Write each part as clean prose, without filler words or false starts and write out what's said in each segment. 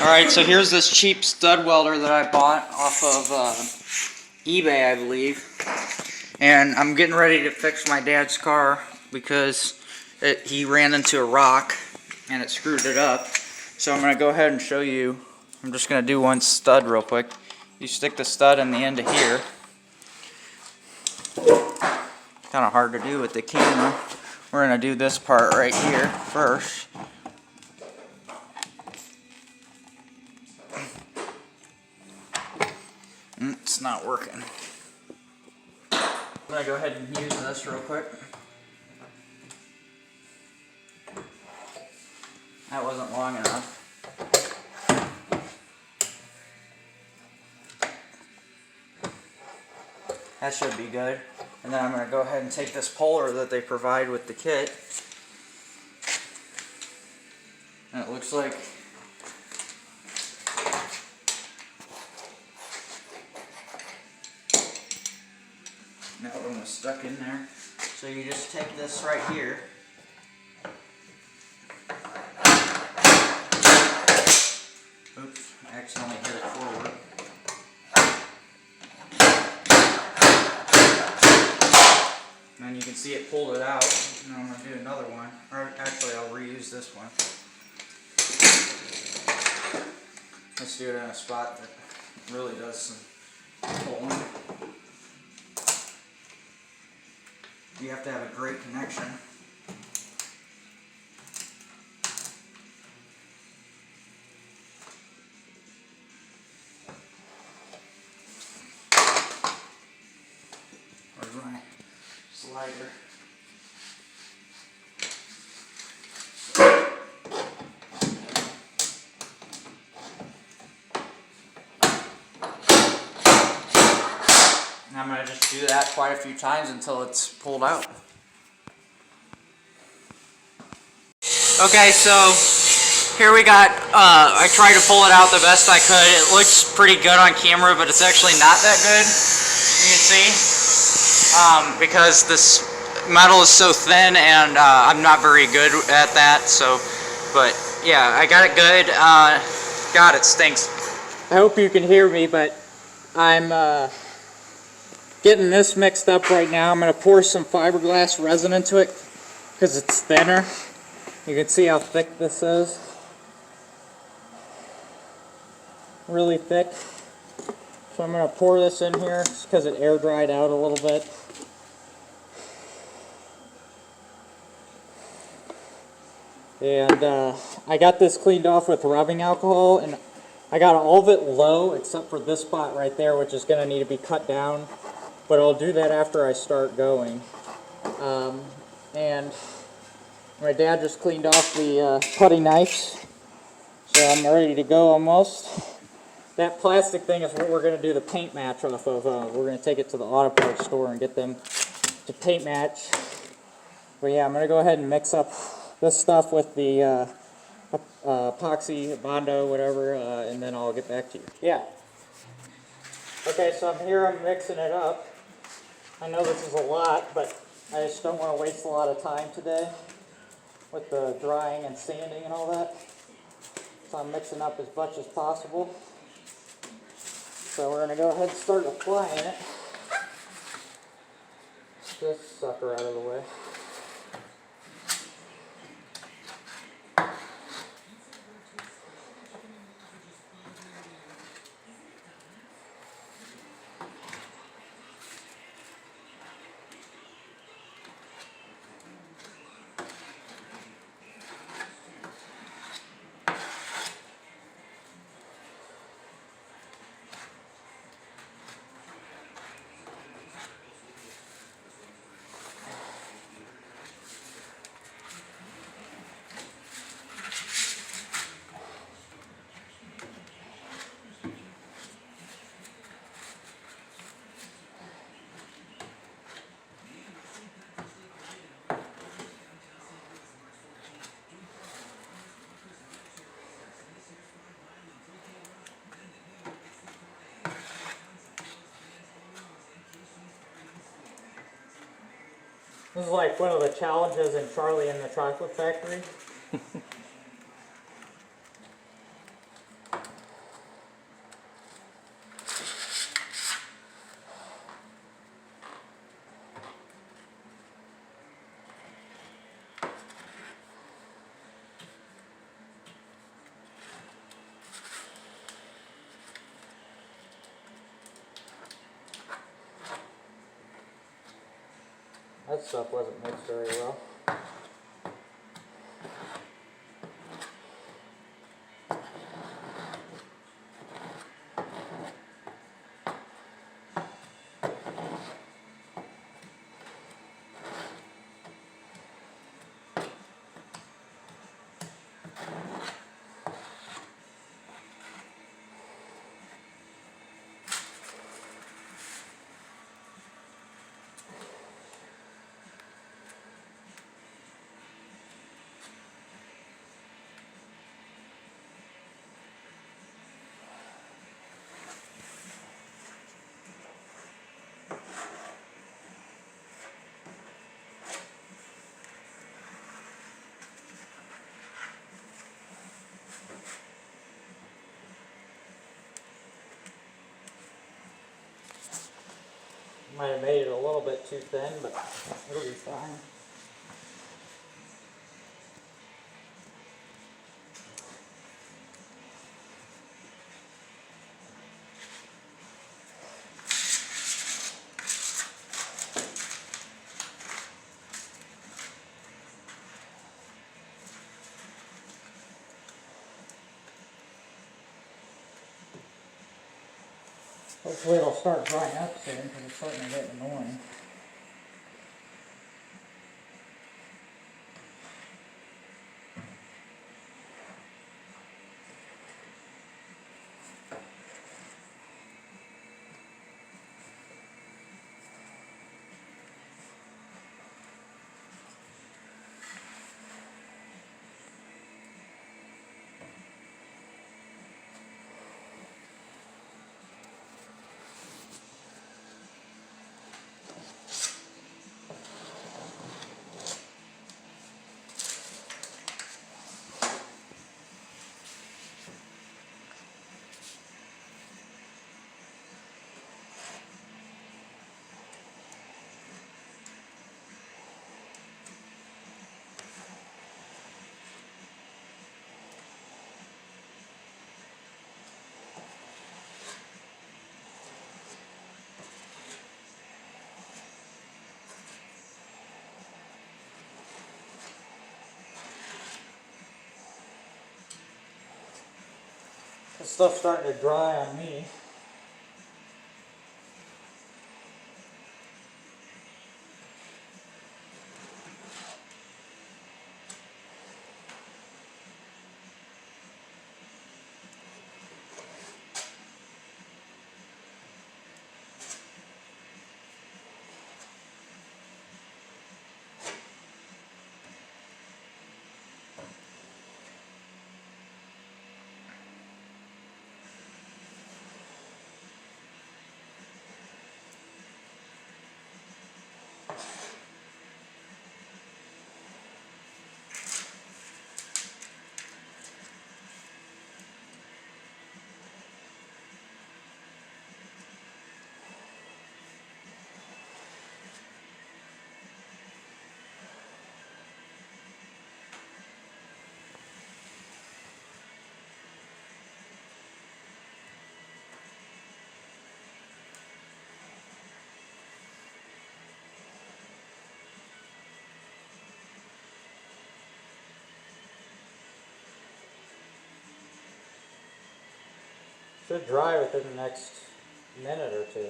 Alright, so here's this cheap stud welder that I bought off of eBay, I believe. And I'm getting ready to fix my dad's car because he ran into a rock and it screwed it up. So I'm going to go ahead and show you. I'm just going to do one stud real quick. You stick the stud in the end of here. Kind of hard to do with the camera. We're going to do this part right here first. It's not working. I'm going to go ahead and use this real quick. That wasn't long enough. That should be good. And then I'm going to go ahead and take this puller that they provide with the kit. And it looks like that one was stuck in there. So you just take this right here. Oops, I accidentally hit it forward. And then you can see it pulled it out. And I'm going to do another one. Or actually, I'll reuse this one. Let's do it in a spot that really does some pulling. You have to have a great connection. Where's my slider? And I'm going to just do that quite a few times until it's pulled out. Okay, so here we got, I tried to pull it out the best I could. It looks pretty good on camera, but it's actually not that good, you can see, because this metal is so thin and I'm not very good at that, so, but yeah, I got it good. God, it stinks. I hope you can hear me, but I'm getting this mixed up right now. I'm going to pour some fiberglass resin into it because it's thinner. You can see how thick this is. Really thick. So I'm going to pour this in here just because it air dried out a little bit. And I got this cleaned off with rubbing alcohol, and I got all of it low except for this spot right there, which is going to need to be cut down. But I'll do that after I start going. And my dad just cleaned off the putty knives, so I'm ready to go almost. That plastic thing is what we're going to do the paint match off of. We're going to take it to the auto parts store and get them to paint match. But yeah, I'm going to go ahead and mix up this stuff with the epoxy, Bondo, whatever, and then I'll get back to you. Yeah. Okay, so I'm mixing it up. I know this is a lot, but I just don't want to waste a lot of time today with the drying and sanding and all that. So I'm mixing up as much as possible. So we're going to go ahead and start applying it. Get this sucker out of the way. This is like one of the challenges in Charlie and the Chocolate Factory. That stuff wasn't mixed very well. Might have made it a little bit too thin, but it'll be fine. Hopefully it'll start drying up soon because it's starting to get annoying. This stuff's starting to dry on me. Should dry within the next minute or two.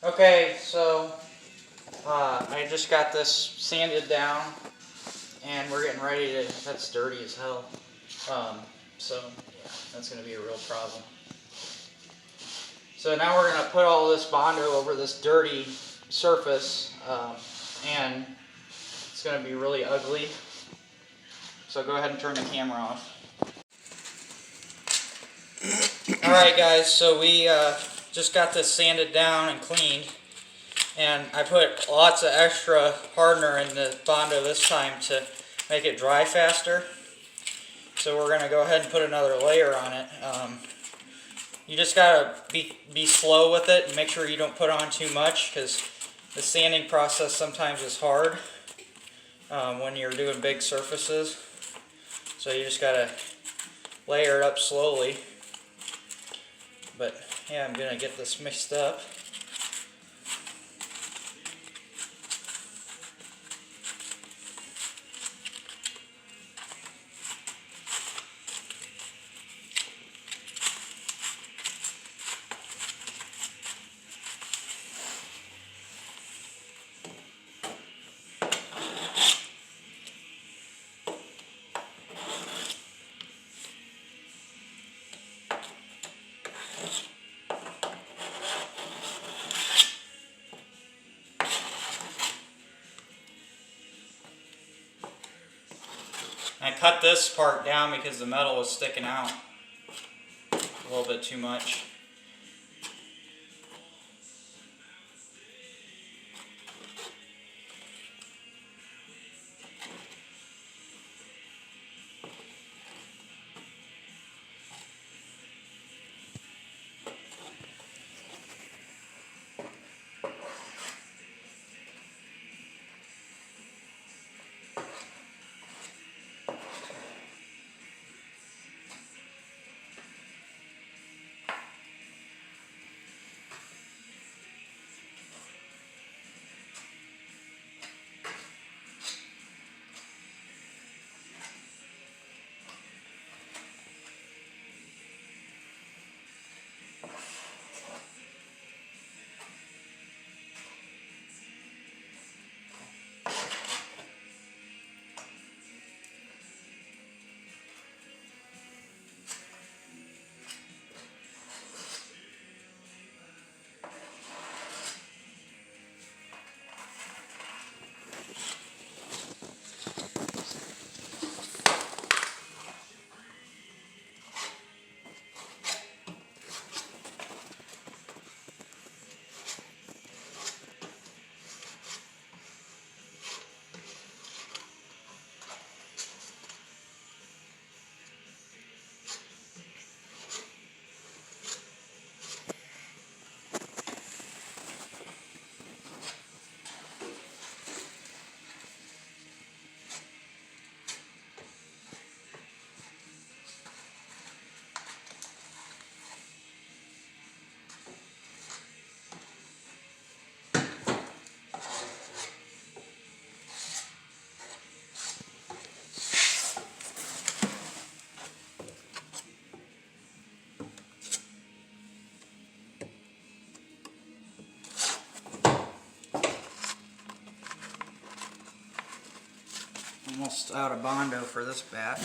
Okay, so I just got this sanded down, and we're getting ready to, that's dirty as hell. So yeah, that's going to be a real problem. So now we're going to put all this Bondo over this dirty surface, and it's going to be really ugly. So go ahead and turn the camera off. Alright guys, so we just got this sanded down and cleaned, and I put lots of extra hardener in the Bondo this time to make it dry faster. So we're going to go ahead and put another layer on it. You just gotta be slow with it and make sure you don't put on too much, because the sanding process sometimes is hard when you're doing big surfaces. So you just gotta layer it up slowly. But yeah, I'm gonna get this mixed up. I cut this part down because the metal was sticking out a little bit too much. Almost out of Bondo for this batch.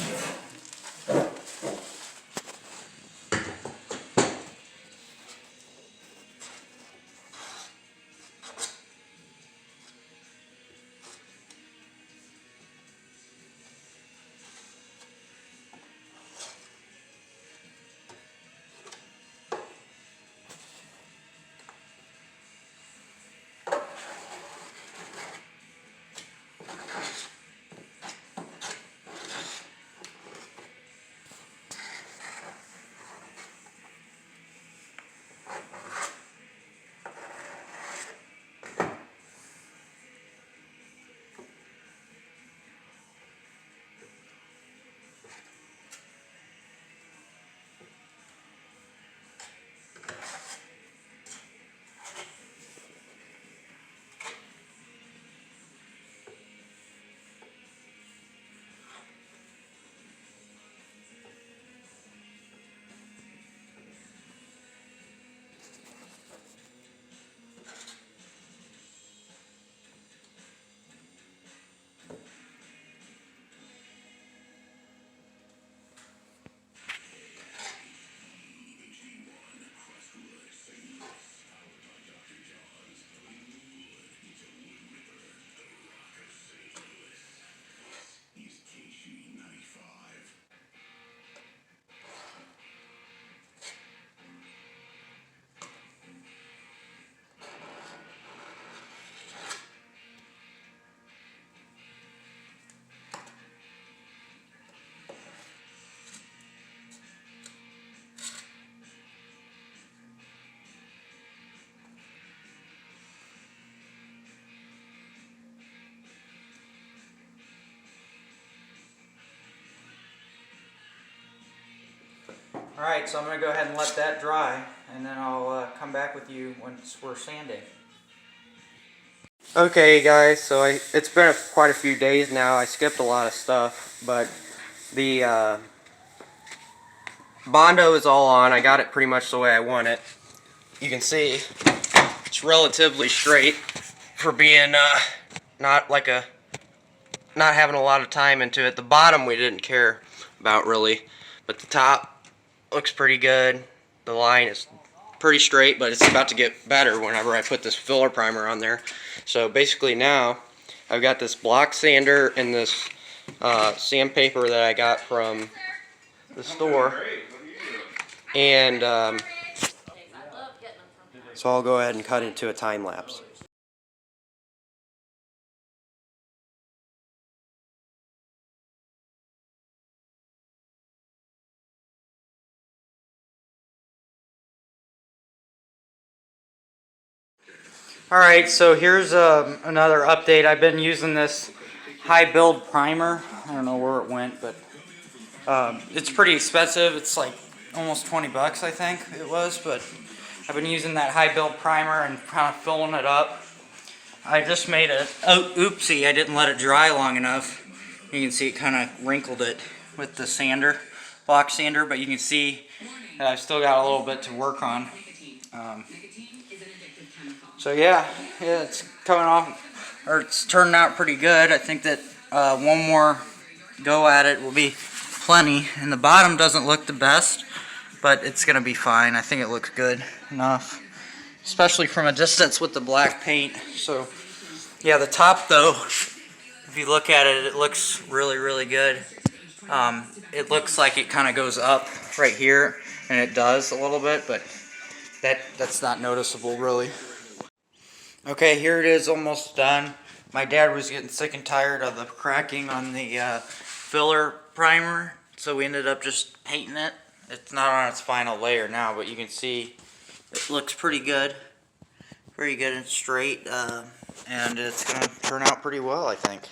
Alright, so I'm going to go ahead and let that dry, and then I'll come back with you once we're sanding. Okay guys, so it's been quite a few days now. I skipped a lot of stuff, but the Bondo is all on. I got it pretty much the way I want it. You can see it's relatively straight for being not having a lot of time into it. The bottom we didn't care about really, but the top looks pretty good. The line is pretty straight, but it's about to get better whenever I put this filler primer on there. So basically now I've got this block sander and this sandpaper that I got from the store, and so I'll go ahead and cut into a time lapse. Alright, so here's another update. I've been using this high build primer. I don't know where it went, but it's pretty expensive. It's like almost 20 bucks, I think it was, but I've been using that high build primer and kind of filling it up. I just made a oopsie, I didn't let it dry long enough. You can see it kind of wrinkled it with the sander, block sander, but you can see that I've still got a little bit to work on. So yeah, it's coming off, or it's turning out pretty good. I think that one more go at it will be plenty. And the bottom doesn't look the best, but it's gonna be fine. I think it looks good enough, especially from a distance with the black paint. So yeah, the top though, if you look at it, it looks really, really good. It looks like it kind of goes up right here, and it does a little bit, but that's not noticeable really. Okay, here it is, almost done. My dad was getting sick and tired of the cracking on the filler primer, so we ended up just painting it. It's not on its final layer now, but you can see it looks pretty good. Pretty good and straight, and it's going to turn out pretty well, I think.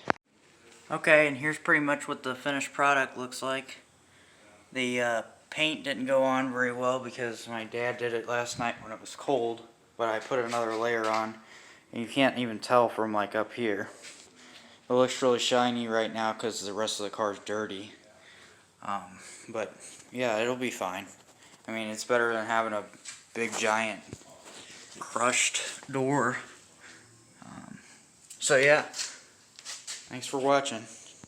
Okay, and here's pretty much what the finished product looks like. The paint didn't go on very well because my dad did it last night when it was cold, but I put another layer on. And you can't even tell from like up here. It looks really shiny right now because the rest of the car is dirty. But yeah, it'll be fine. I mean, it's better than having a big giant crushed door. So yeah, thanks for watching.